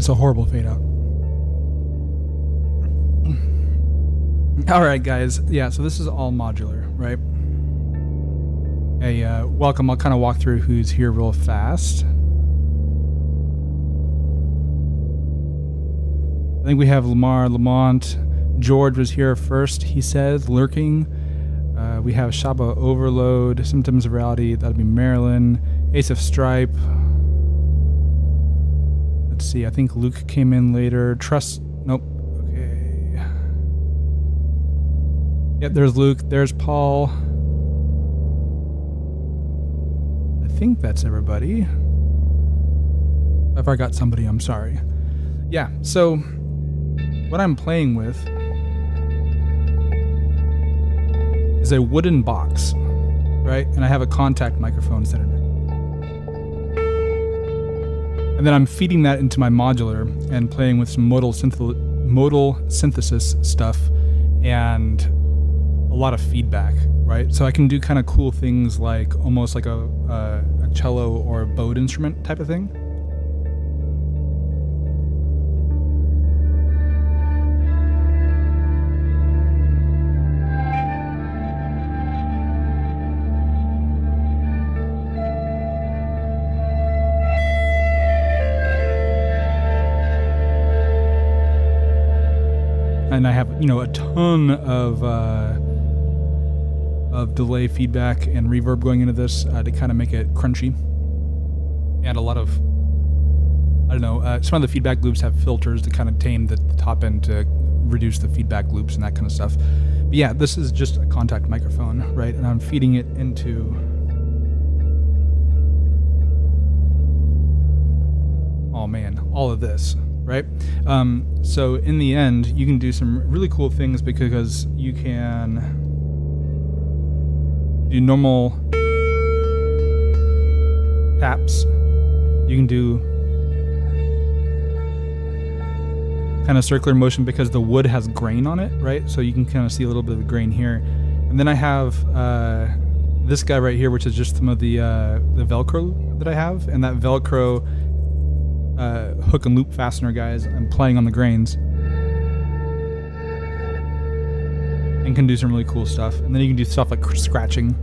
That's a horrible fade out. All right, guys. Yeah, so this is all modular, right? Hey, welcome. I'll kind of walk through who's here real fast. I think we have Lamar, Lamont. George was here first, he says, lurking. We have Shaba Overload, Symptoms of Reality. That'll be Marilyn. Ace of Stripe. Let's see. I think Luke came in later. Trust. Nope. Okay. Yep, there's Luke. There's Paul. I think that's everybody. If I forgot somebody, I'm sorry. Yeah, so what I'm playing with is a wooden box, right? And I have a contact microphone set in it. And then I'm feeding that into my modular and playing with some modal synthesis stuff and a lot of feedback, right? So I can do kind of cool things like almost like a cello or a bowed instrument type of thing. And I have, a ton of delay feedback and reverb going into this to kind of make it crunchy. And a lot of, some of the feedback loops have filters to kind of tame the top end to reduce the feedback loops and that kind of stuff. But yeah, this is just a contact microphone, right? And I'm feeding it into all of this. Right? So in the end, you can do some really cool things because you can do normal taps. You can do kind of circular motion because the wood has grain on it, right? So you can kind of see a little bit of the grain here. And then I have this guy right here, which is just some of the Velcro that I have. And that Velcro hook and loop fastener, guys, I'm playing on the grains and can do some really cool stuff. And then you can do stuff like scratching.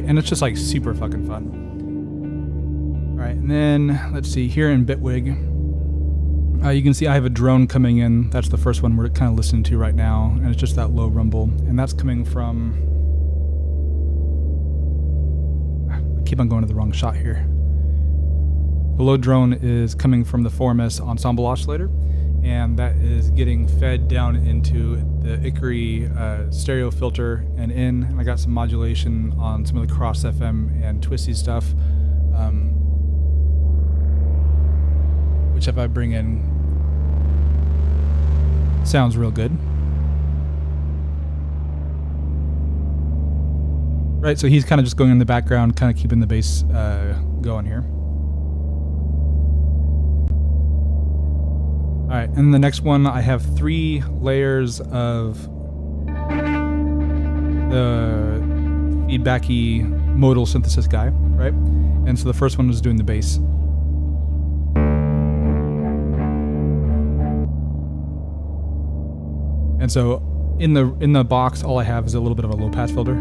And it's just like super fucking fun. All right, and then let's see here in Bitwig. You can see I have a drone coming in. That's the first one we're kind of listening to right now, and it's just that low rumble, and that's coming from. I keep on going to the wrong shot here. The low drone is coming from the 4MS ensemble oscillator, and that is getting fed down into the Ickery stereo filter and in. And I got some modulation on some of the cross FM and twisty stuff, which if I bring in, sounds real good. Right, so he's kind of just going in the background, kind of keeping the bass going here. All right, and the next one, I have 3 layers of the feedbacky modal synthesis guy, right? And so the first one was doing the bass. And so in the box, all I have is a little bit of a low pass filter.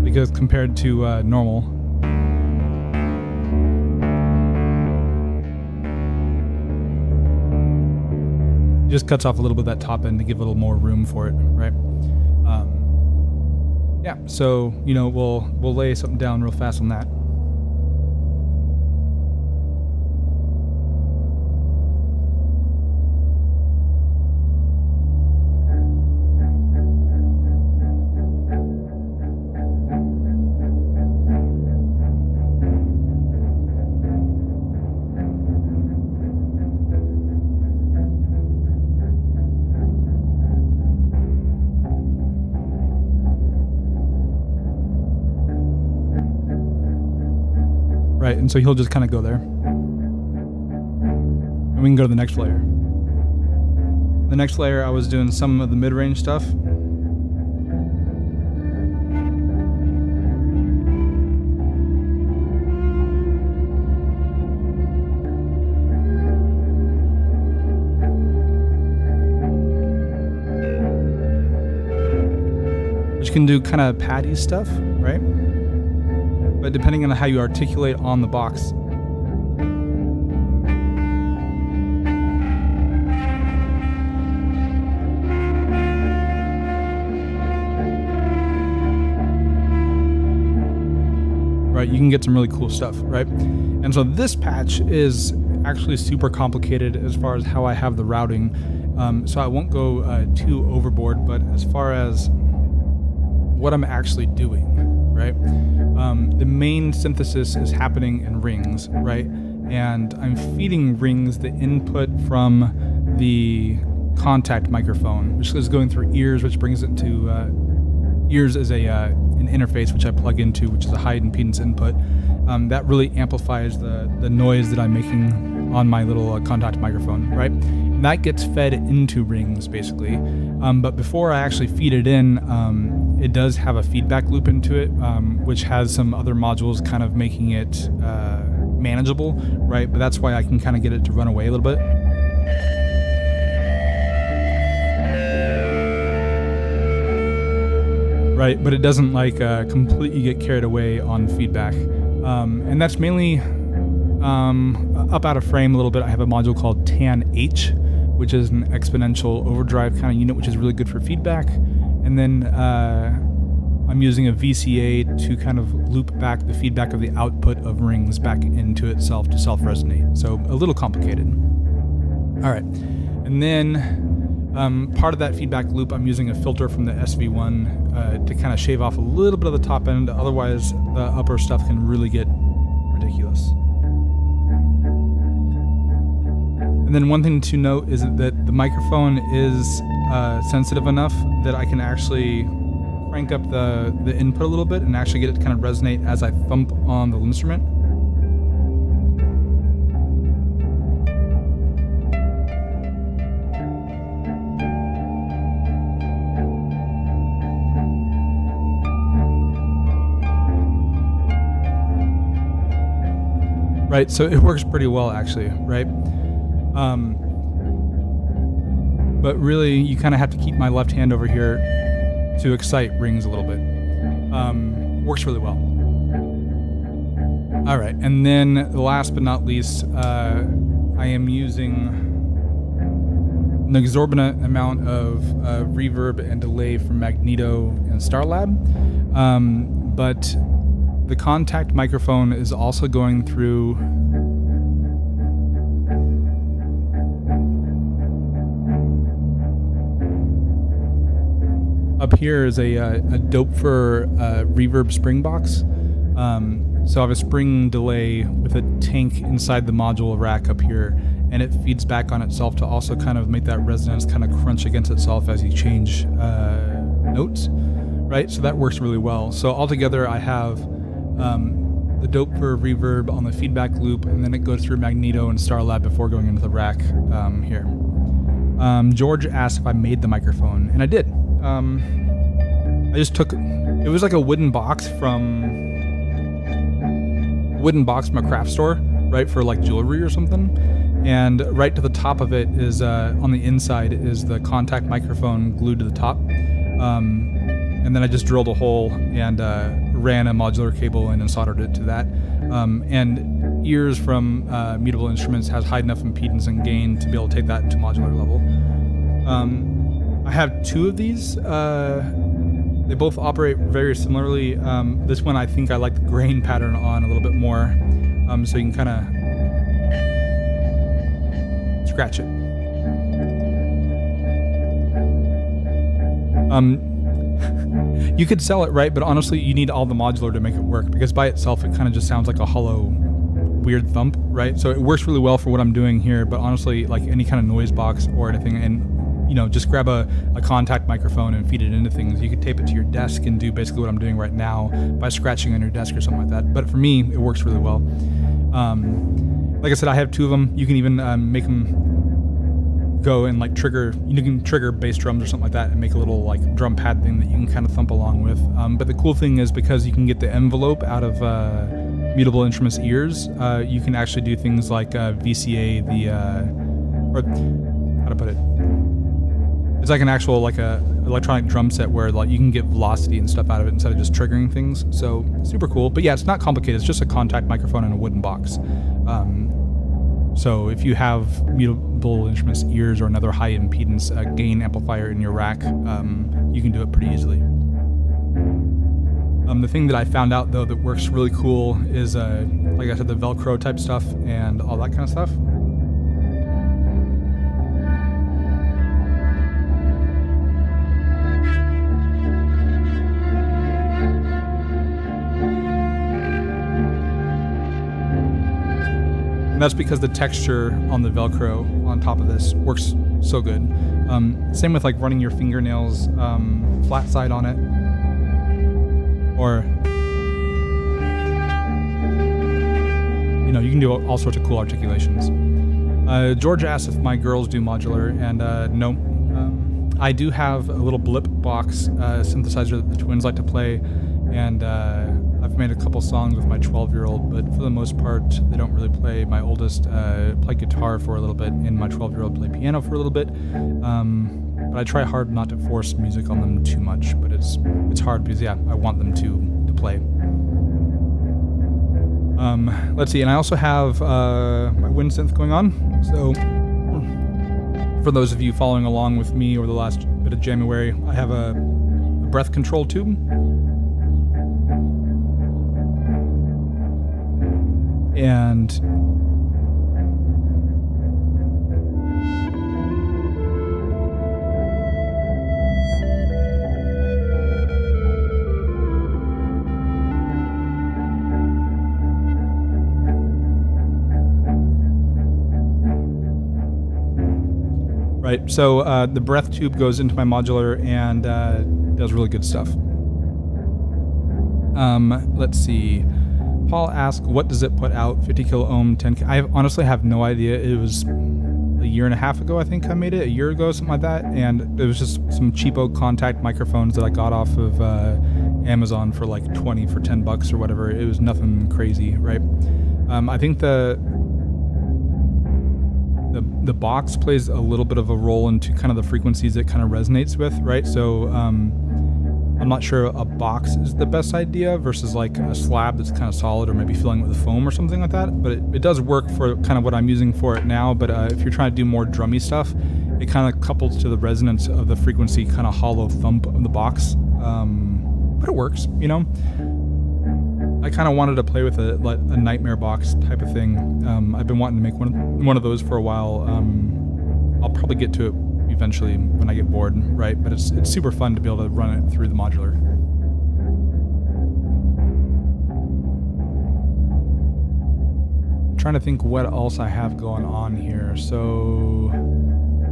Because compared to normal, just cuts off a little bit of that top end to give a little more room for it, right? Yeah, so we'll lay something down real fast on that. right? And so he'll just kind of go there. And we can go to the next layer. The next layer, I was doing some of the mid-range stuff. Which can do kind of patty stuff, right? But depending on how you articulate on the box. Right, you can get some really cool stuff, right? And so this patch is actually super complicated as far as how I have the routing. So I won't go too overboard, but as far as what I'm actually doing, right? The main synthesis is happening in rings, right? And I'm feeding rings the input from the contact microphone, which is going through ears, which brings it to ears as an interface which I plug into, which is a high impedance input. That really amplifies the noise that I'm making on my little contact microphone, right? And that gets fed into rings basically. But before I actually feed it in, it does have a feedback loop into it, which has some other modules kind of making it manageable, right? But that's why I can kind of get it to run away a little bit. Right, but it doesn't like completely get carried away on feedback. And that's mainly up out of frame a little bit. I have a module called TAN-H, which is an exponential overdrive kind of unit, which is really good for feedback. And then I'm using a VCA to kind of loop back the feedback of the output of rings back into itself to self-resonate. So a little complicated. All right, and then part of that feedback loop, I'm using a filter from the SV1 to kind of shave off a little bit of the top end. Otherwise, the upper stuff can really get ridiculous. And then one thing to note is that the microphone is sensitive enough that I can actually crank up the input a little bit and actually get it to kind of resonate as I thump on the instrument. Right, so it works pretty well actually, right? But really, you kind of have to keep my left hand over here to excite rings a little bit. Works really well. All right, and then last but not least, I am using an exorbitant amount of reverb and delay from Magneto and Starlab, but the contact microphone is also going through up here is a Doepfer reverb spring box. So I have a spring delay with a tank inside the module rack up here, and it feeds back on itself to also kind of make that resonance kind of crunch against itself as you change notes, right? So that works really well. So altogether I have the Doepfer reverb on the feedback loop, and then it goes through Magneto and Starlab before going into the rack here. George asked if I made the microphone, and I did. I just took, it was like a wooden box from a craft store, right, for like jewelry or something. And right to the top of it is, on the inside is the contact microphone glued to the top. And then I just drilled a hole and ran a modular cable in and soldered it to that. And ears from Mutable Instruments has high enough impedance and gain to be able to take that into modular level. I have two of these. They both operate very similarly. This one I think I like the grain pattern on a little bit more, so you can kind of scratch it. You could sell it, right? But honestly, you need all the modular to make it work, because by itself it kind of just sounds like a hollow, weird thump, right? So it works really well for what I'm doing here, but honestly, like any kind of noise box or anything, and just grab a contact microphone and feed it into things. You could tape it to your desk and do basically what I'm doing right now by scratching on your desk or something like that. But for me, it works really well. Like I said, I have 2 of them. You can even make them go and like trigger. You can trigger bass drums or something like that and make a little like drum pad thing that you can kind of thump along with. But the cool thing is, because you can get the envelope out of Mutable Instruments ears, you can actually do things like VCA or how to put it. It's like an actual like a electronic drum set where like you can get velocity and stuff out of it instead of just triggering things. So super cool. But yeah, it's not complicated. It's just a contact microphone and a wooden box. So if you have Mutable Instruments ears or another high impedance gain amplifier in your rack, you can do it pretty easily. The thing that I found out though that works really cool is, like I said, the Velcro type stuff and all that kind of stuff. And that's because the texture on the Velcro on top of this works so good. Same with like running your fingernails flat side on it. Or, you can do all sorts of cool articulations. George asked if my girls do modular, and no. I do have a little blip box synthesizer that the twins like to play, and I've made a couple songs with my 12-year-old, but for the most part, they don't really play. My oldest played guitar for a little bit, and my 12-year-old played piano for a little bit. But I try hard not to force music on them too much, but it's hard because, I want them to play. Let's see, and I also have my wind synth going on. So for those of you following along with me over the last bit of Jamuary, I have a breath control tube. And right, so the breath tube goes into my modular and does really good stuff. Let's see. Paul asked, what does it put out? 50 kilo ohm, 10 I honestly have no idea. It was a year and a half ago, I think I made it, a year ago, something like that. And it was just some cheapo contact microphones that I got off of Amazon for like 20 for $10 or whatever. It was nothing crazy, right? I think the box plays a little bit of a role into kind of the frequencies it kind of resonates with, right? So I'm not sure a box is the best idea versus like a slab that's kind of solid or maybe filling it with foam or something like that. But it does work for kind of what I'm using for it now. But if you're trying to do more drummy stuff, it kind of couples to the resonance of the frequency kind of hollow thump of the box. But it works, I kind of wanted to play with a nightmare box type of thing. I've been wanting to make one of those for a while. I'll probably get to it eventually when I get bored, right? But it's super fun to be able to run it through the modular. I'm trying to think what else I have going on here. So,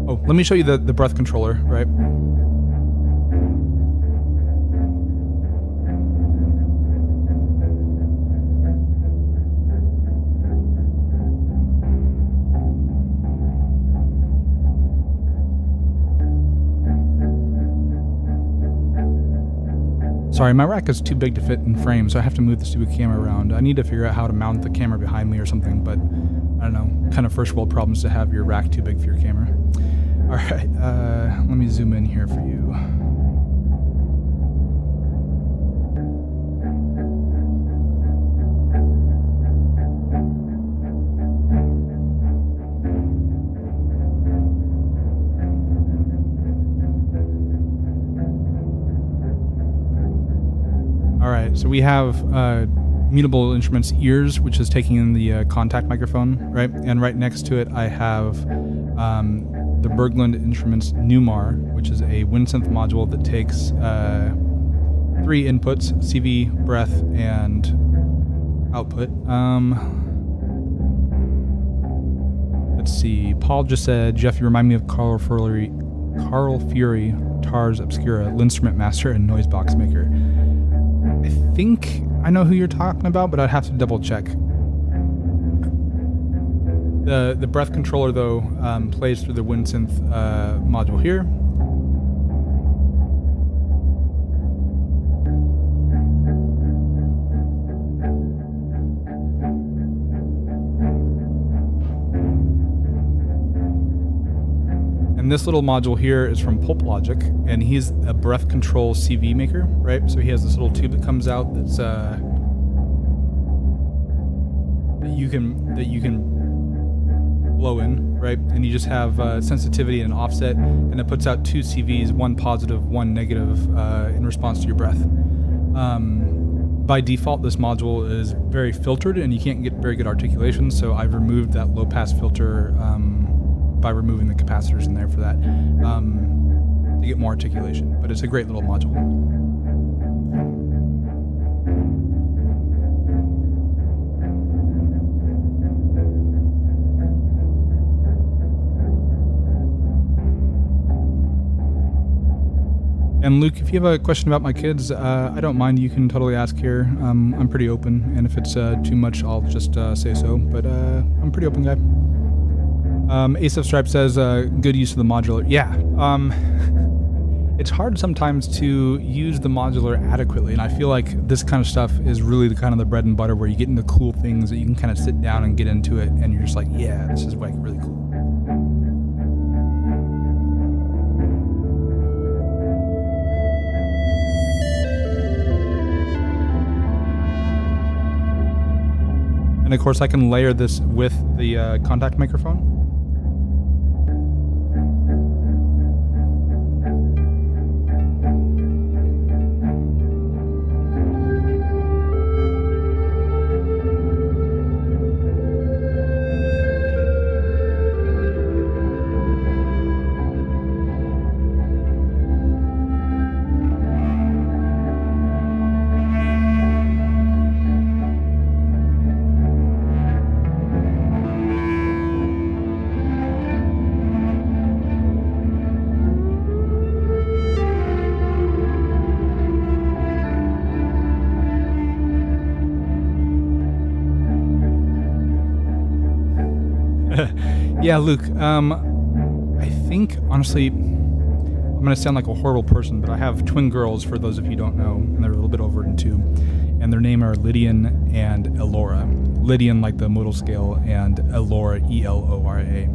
let me show you the breath controller, right? Sorry, my rack is too big to fit in frame, so I have to move the stupid camera around. I need to figure out how to mount the camera behind me or something, but I don't know. Kind of first world problems to have your rack too big for your camera. All right, let me zoom in here for you. All right, so we have Mutable Instruments ears, which is taking in the contact microphone, right? And right next to it, I have the Berglund Instruments Numar, which is a wind synth module that takes 3 inputs: CV, breath, and output. Let's see. Paul just said, Jeff, you remind me of Carl Carl Fury, Tars Obscura, Linstrument Master, and Noise Box Maker. I think I know who you're talking about, but I'd have to double check. The breath controller, though, plays through the WinSynth module here. And this little module here is from Pulp Logic, and he's a breath control CV maker, right? So he has this little tube that comes out that's that you can blow in, right? And you just have sensitivity and offset, and it puts out two CVs, one positive, one negative, in response to your breath. By default, this module is very filtered, and you can't get very good articulation. So I've removed that low pass filter. By removing the capacitors in there for that, to get more articulation. But it's a great little module. And Luke, if you have a question about my kids, I don't mind. You can totally ask here. I'm pretty open, and if it's too much, I'll just say so. But I'm a pretty open guy. Ace of Stripe says, good use of the modular. Yeah, it's hard sometimes to use the modular adequately, and I feel like this kind of stuff is really the kind of the bread and butter where you get into cool things that you can kind of sit down and get into it, and you're just like, yeah, this is like really cool. And of course I can layer this with the contact microphone. Yeah, Luke, I think, honestly, I'm going to sound like a horrible person, but I have twin girls, for those of you who don't know, and they're a little bit over in 2, and their name are Lydian and Elora. Lydian like the modal scale, and Elora, E-L-O-R-A.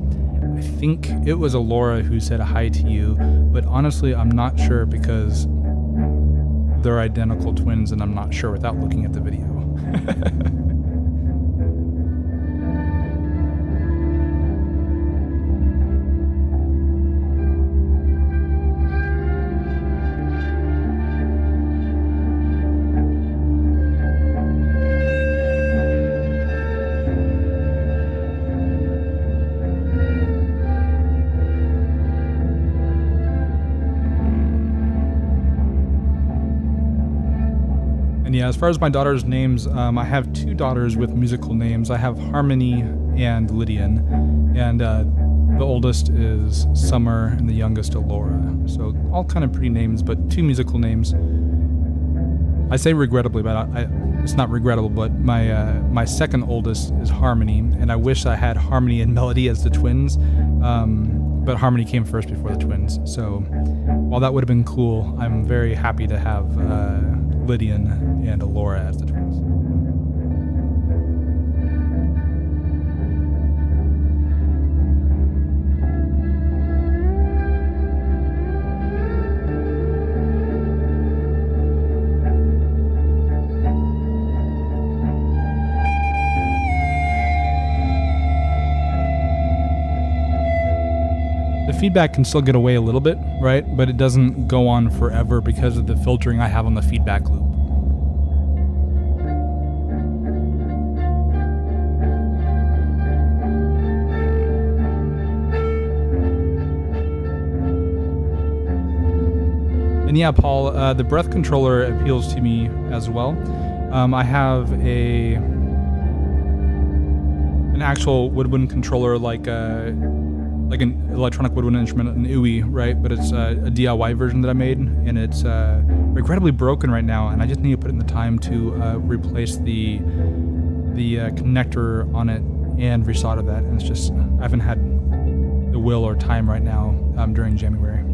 I think it was Elora who said hi to you, but honestly, I'm not sure because they're identical twins, and I'm not sure without looking at the video. And yeah, as far as my daughter's names, I have 2 daughters with musical names. I have Harmony and Lydian, and the oldest is Summer, and the youngest Elora. So all kind of pretty names, but 2 musical names. I say regrettably, but it's not regrettable. But my second oldest is Harmony, and I wish I had Harmony and Melody as the twins. But Harmony came first before the twins. So while that would have been cool, I'm very happy to have Lydian and Elora as the twins. The feedback can still get away a little bit, right? But it doesn't go on forever because of the filtering I have on the feedback loop. And yeah, Paul, the breath controller appeals to me as well. I have an actual woodwind controller like like an electronic woodwind instrument, an UI, right? But it's a DIY version that I made, and it's regrettably broken right now, and I just need to put in the time to replace the connector on it and resolder that, and it's just, I haven't had the will or time right now during Jamuary.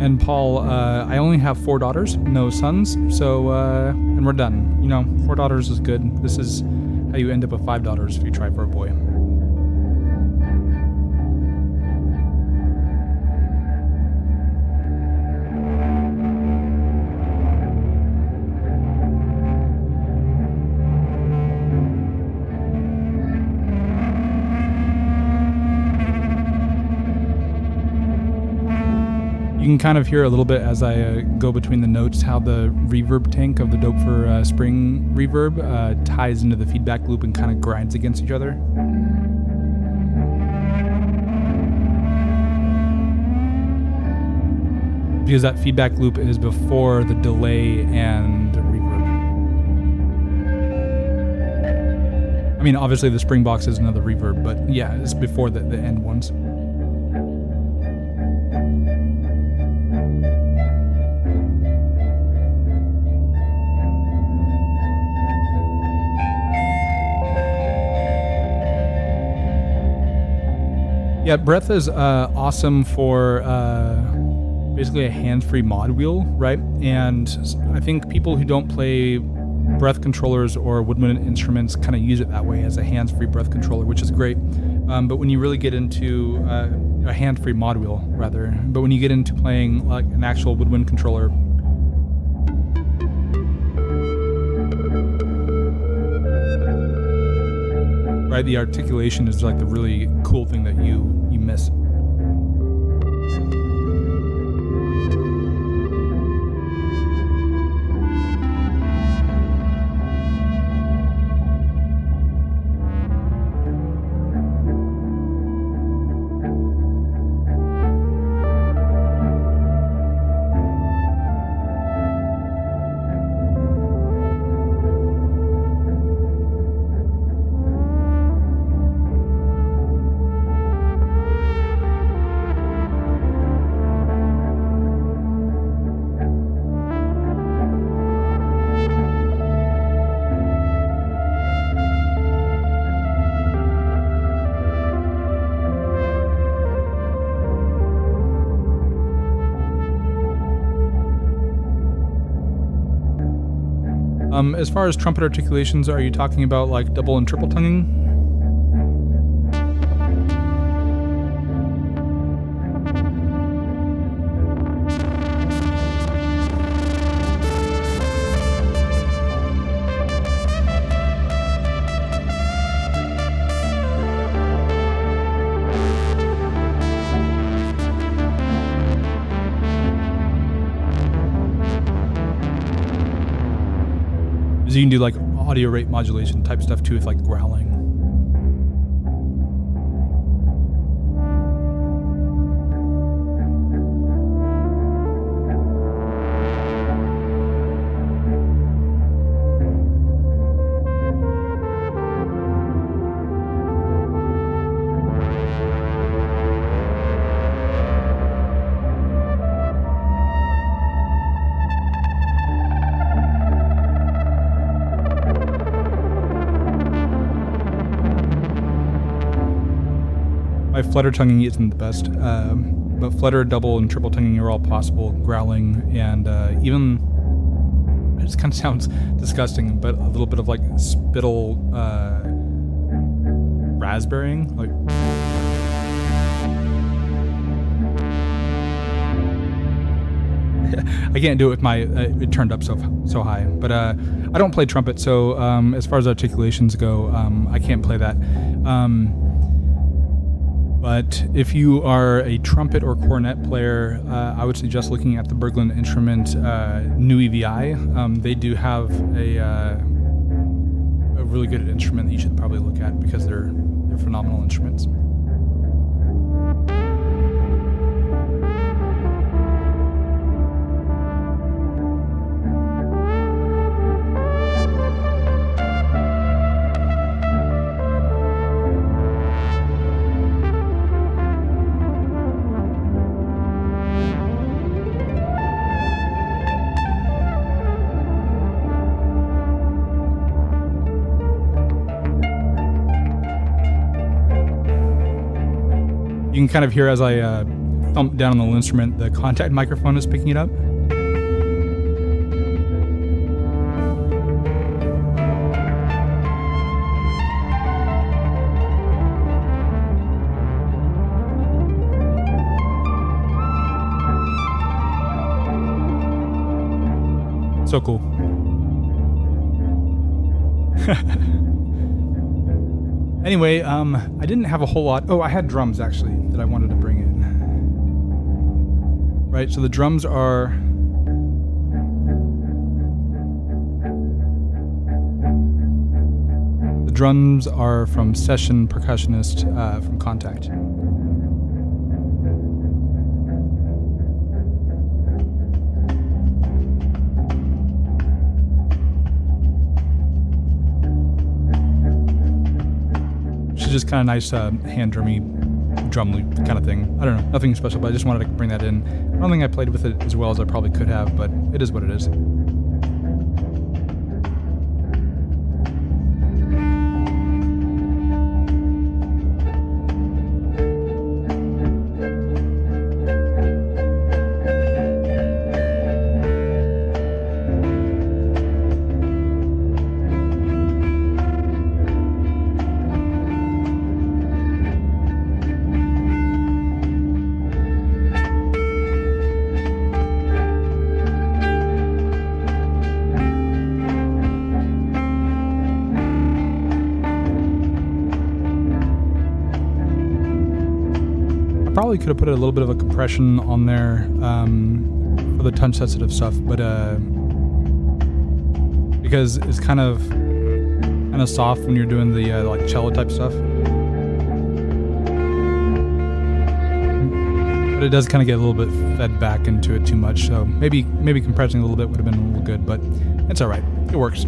And Paul, I only have 4 daughters, no sons, so, and we're done. 4 daughters is good. This is how you end up with 5 daughters if you try for a boy. You can kind of hear a little bit as I go between the notes how the reverb tank of the Dope4 Spring reverb ties into the feedback loop and kind of grinds against each other. Because that feedback loop is before the delay and reverb. I mean, obviously the spring box is another reverb, but yeah, it's before the end ones. Yeah, Breath is awesome for basically a hands-free mod wheel, right? And I think people who don't play breath controllers or woodwind instruments kind of use it that way as a hands-free breath controller, which is great. But when you really get into a hand-free mod wheel, rather, but when you get into playing like an actual woodwind controller, right, the articulation is like the really cool thing that you miss. As far as trumpet articulations, are you talking about like double and triple tonguing? You can do like audio rate modulation type stuff too with like growling. My flutter tonguing isn't the best, but flutter, double, and triple tonguing are all possible. Growling and even, it just kind of sounds disgusting, but a little bit of like spittle raspberrying, like. I can't do it with my it turned up so high, but I don't play trumpet, so as far as articulations go, I can't play that. But if you are a trumpet or cornet player, I would suggest looking at the Berglund Instrument new EVI. They do have a really good instrument that you should probably look at because they're phenomenal instruments. You can kind of hear as I thump down on the little instrument, the contact microphone is picking it up. So cool. Anyway, I didn't have a whole lot. Oh, I had drums actually that I wanted to bring in. Right, so the drums are from Session Percussionist from Contact. Just kind of nice hand drummy drum loop kind of thing. I don't know, nothing special, but I just wanted to bring that in. I don't think I played with it as well as I probably could have, but it is what it is. Probably could have put a little bit of a compression on there for the touch sensitive stuff, but because it's kind of soft when you're doing the like cello type stuff, but it does kind of get a little bit fed back into it too much. So maybe compressing a little bit would have been a little good, but it's all right. It works.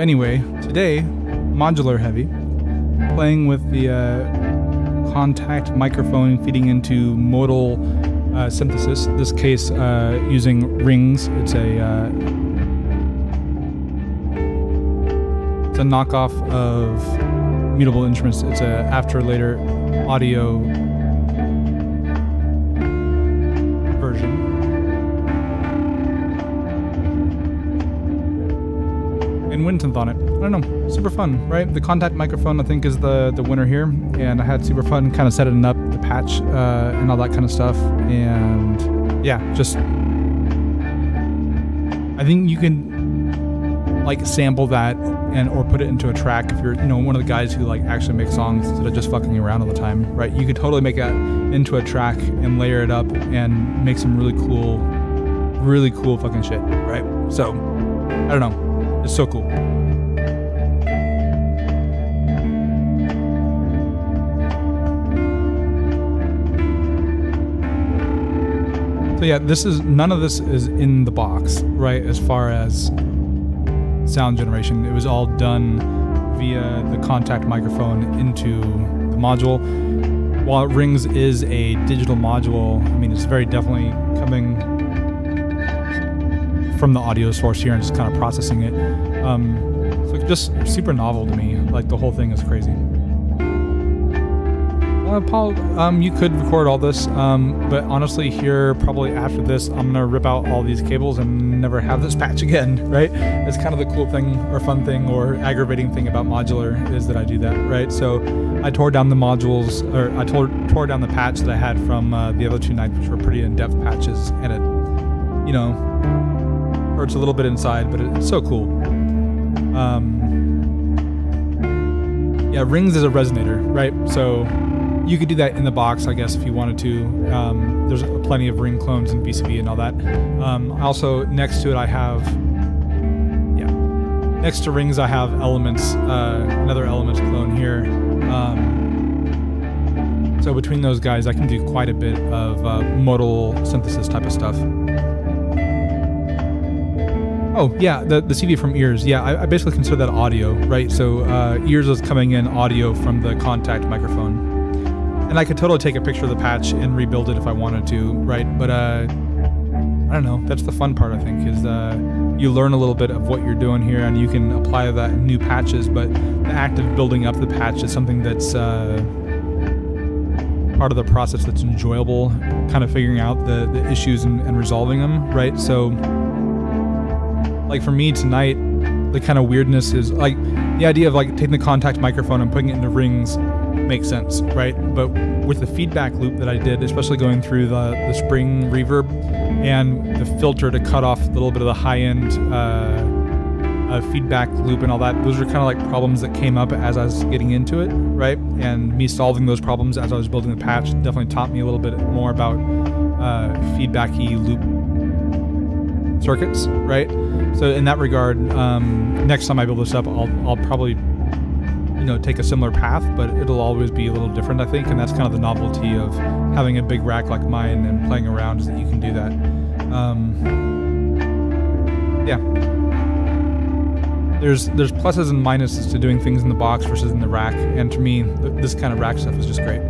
anyway, today, modular heavy, playing with the contact microphone feeding into Modal synthesis. This case using rings. It's a knockoff of Mutable Instruments. It's a after later audio version. And Wintonth on it. I don't know, super fun, right? The contact microphone I think is the winner here, and I had super fun kind of setting up the patch and all that kind of stuff. And yeah, just I think you can like sample that or put it into a track if you're one of the guys who like actually make songs instead of just fucking around all the time, right? You could totally make that into a track and layer it up and make some really cool fucking shit, right? So I don't know, it's so cool. So yeah, none of this is in the box, right? As far as sound generation, it was all done via the contact microphone into the module. While Rings is a digital module, I mean, it's very definitely coming from the audio source here and just kind of processing it. So just super novel to me. Like the whole thing is crazy. Paul, you could record all this, but honestly here, probably after this, I'm gonna rip out all these cables and never have this patch again, right? It's kind of the cool thing or fun thing or aggravating thing about modular is that I do that, right? So I tore down the modules, or I tore down the patch that I had from the other two nights, which were pretty in-depth patches, and it, hurts a little bit inside, but it's so cool. Yeah, Rings is a resonator, right? So you could do that in the box, I guess, if you wanted to. There's plenty of ring clones and VCV and all that. Also, next to it, I have, next to Rings, I have Elements, another Elements clone here. So between those guys, I can do quite a bit of modal synthesis type of stuff. Oh, yeah, the CV from Ears. Yeah, I basically consider that audio, right? So Ears is coming in audio from the contact microphone. And I could totally take a picture of the patch and rebuild it if I wanted to, right? But I don't know. That's the fun part, I think, is you learn a little bit of what you're doing here, and you can apply that in new patches. But the act of building up the patch is something that's part of the process that's enjoyable, kind of figuring out the issues and resolving them, right? So, like for me tonight, the kind of weirdness is like the idea of like taking the contact microphone and putting it into Rings makes sense, right? But with the feedback loop that I did, especially going through the spring reverb and the filter to cut off a little bit of the high-end feedback loop and all that, those are kind of like problems that came up as I was getting into it, right? And me solving those problems as I was building the patch definitely taught me a little bit more about feedbacky loop circuits, right? So in that regard, next time I build this up, I'll probably take a similar path, but it'll always be a little different, I think, and that's kind of the novelty of having a big rack like mine and playing around, is that you can do that. Yeah. There's pluses and minuses to doing things in the box versus in the rack, and to me, this kind of rack stuff is just great.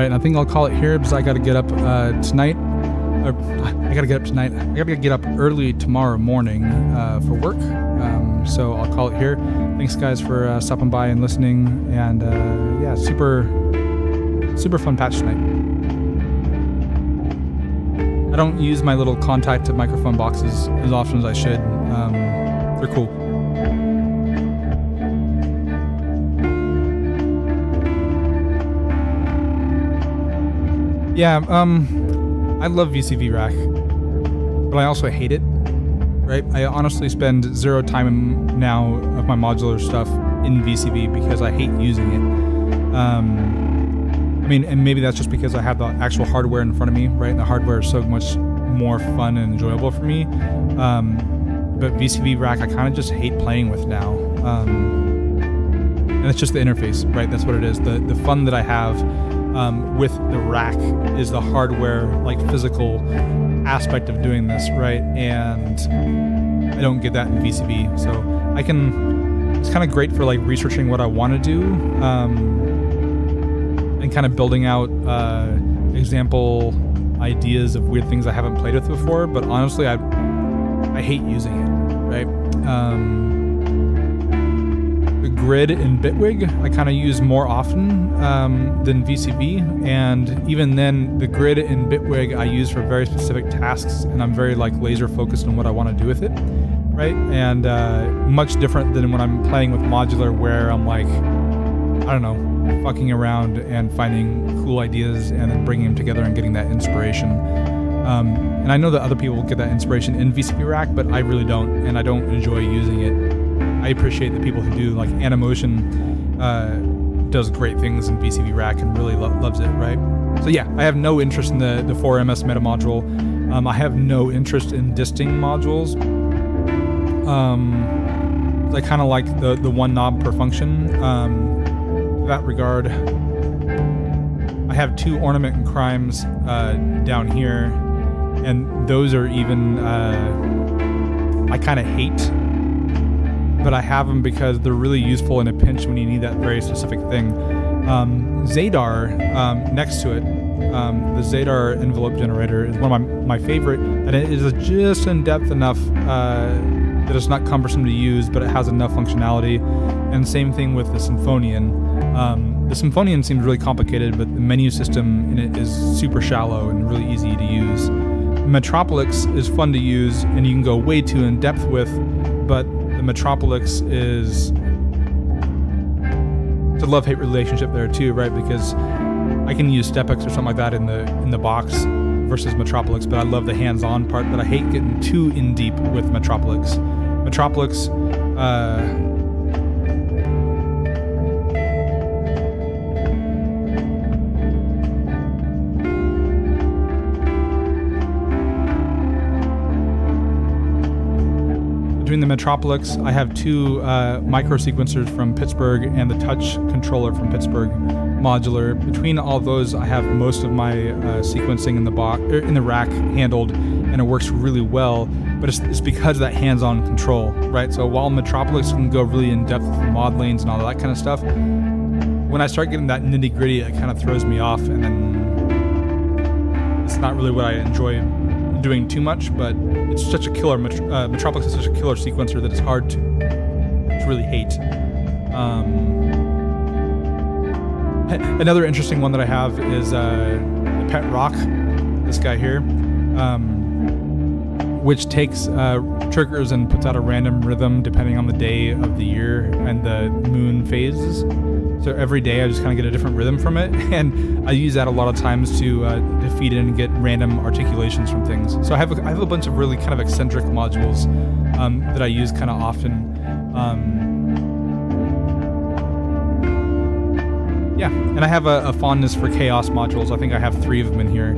I think I'll call it here because I got to get up tonight. I gotta get up tonight. I gotta get up early tomorrow morning for work. So I'll call it here. Thanks guys for stopping by and listening. And yeah, super fun patch tonight. I don't use my little contact microphone boxes as often as I should. They're cool. Yeah, I love VCV Rack, but I also hate it, right? I honestly spend zero time now of my modular stuff in VCV because I hate using it. I mean, and maybe that's just because I have the actual hardware in front of me, right? And the hardware is so much more fun and enjoyable for me. But VCV Rack, I kind of just hate playing with now. And it's just the interface, right? That's what it is. The fun that I have with the rack is the hardware, like physical aspect of doing this, right? And I don't get that in VCV. So it's kind of great for like researching what I want to do, and kind of building out example ideas of weird things I haven't played with before. But honestly, I hate using it, right? The grid in Bitwig I kind of use more often than VCV, and even then the grid in Bitwig I use for very specific tasks, and I'm very like laser focused on what I want to do with it, right? And much different than when I'm playing with modular, where I'm like, I don't know, fucking around and finding cool ideas and then bringing them together and getting that inspiration. And I know that other people get that inspiration in VCV Rack, but I really don't, and I don't enjoy using it. I appreciate the people who do. Like Animotion does great things in VCV Rack and really loves it, right? So yeah, I have no interest in the 4MS meta module. I have no interest in disting modules. I kind of like the one knob per function. In that regard, I have two Ornament and Crimes down here, and those are even I kind of hate, but I have them because they're really useful in a pinch when you need that very specific thing. Zadar, next to it, the Zadar envelope generator is one of my favorite, and it is just in depth enough that it's not cumbersome to use, but it has enough functionality. And same thing with the Symphonian. The Symphonian seems really complicated, but the menu system in it is super shallow and really easy to use. Metropolis is fun to use, and you can go way too in depth with, but the Metropolis is, it's a love-hate relationship there too, right? Because I can use StepX or something like that in the box versus Metropolis, but I love the hands-on part, but I hate getting too in deep with Metropolis. Metropolis, between the Metropolis, I have two micro sequencers from Pittsburgh and the touch controller from Pittsburgh modular. Between all those, I have most of my sequencing in the rack handled, and it works really well. But it's because of that hands-on control, right? So while Metropolis can go really in depth with mod lanes and all that kind of stuff, when I start getting that nitty-gritty, it kind of throws me off, and then it's not really what I enjoy doing too much. But it's such a killer. Metropolis is such a killer sequencer that it's hard to really hate. Another interesting one that I have is the Pet Rock, this guy here, which takes triggers and puts out a random rhythm depending on the day of the year and the moon phases. So every day I just kind of get a different rhythm from it, and I use that a lot of times to feed in and get random articulations from things. So I have a bunch of really kind of eccentric modules that I use kind of often. Yeah, and I have a fondness for chaos modules. I think I have 3 of them in here.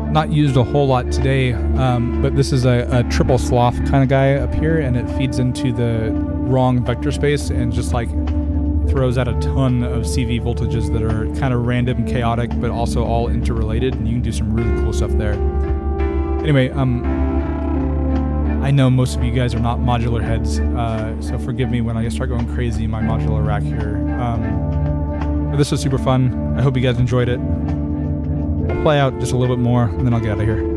Not used a whole lot today, but this is a triple sloth kind of guy up here, and it feeds into the wrong vector space and just like throws out a ton of CV voltages that are kind of random, chaotic, but also all interrelated, and you can do some really cool stuff there. Anyway, I I know most of you guys are not modular heads, so forgive me when I start going crazy in my modular rack here. But this was super fun. I hope you guys enjoyed it. I'll play out just a little bit more, and then I'll get out of here.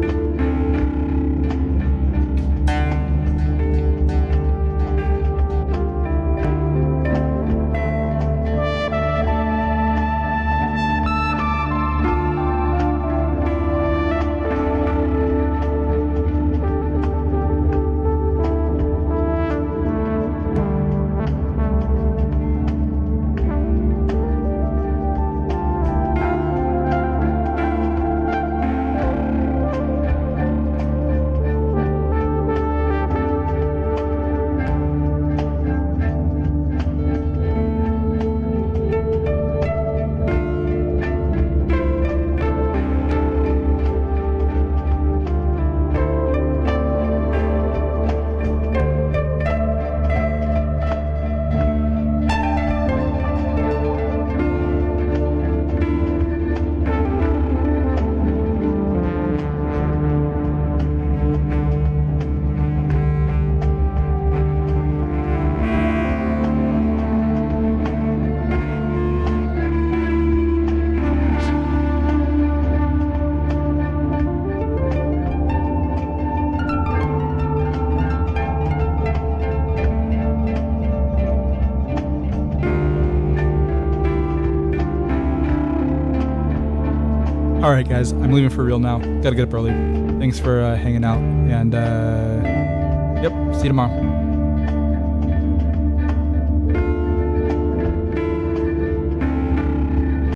All right, guys, I'm leaving for real now. Gotta get up early. Thanks for hanging out, and yep, see you tomorrow.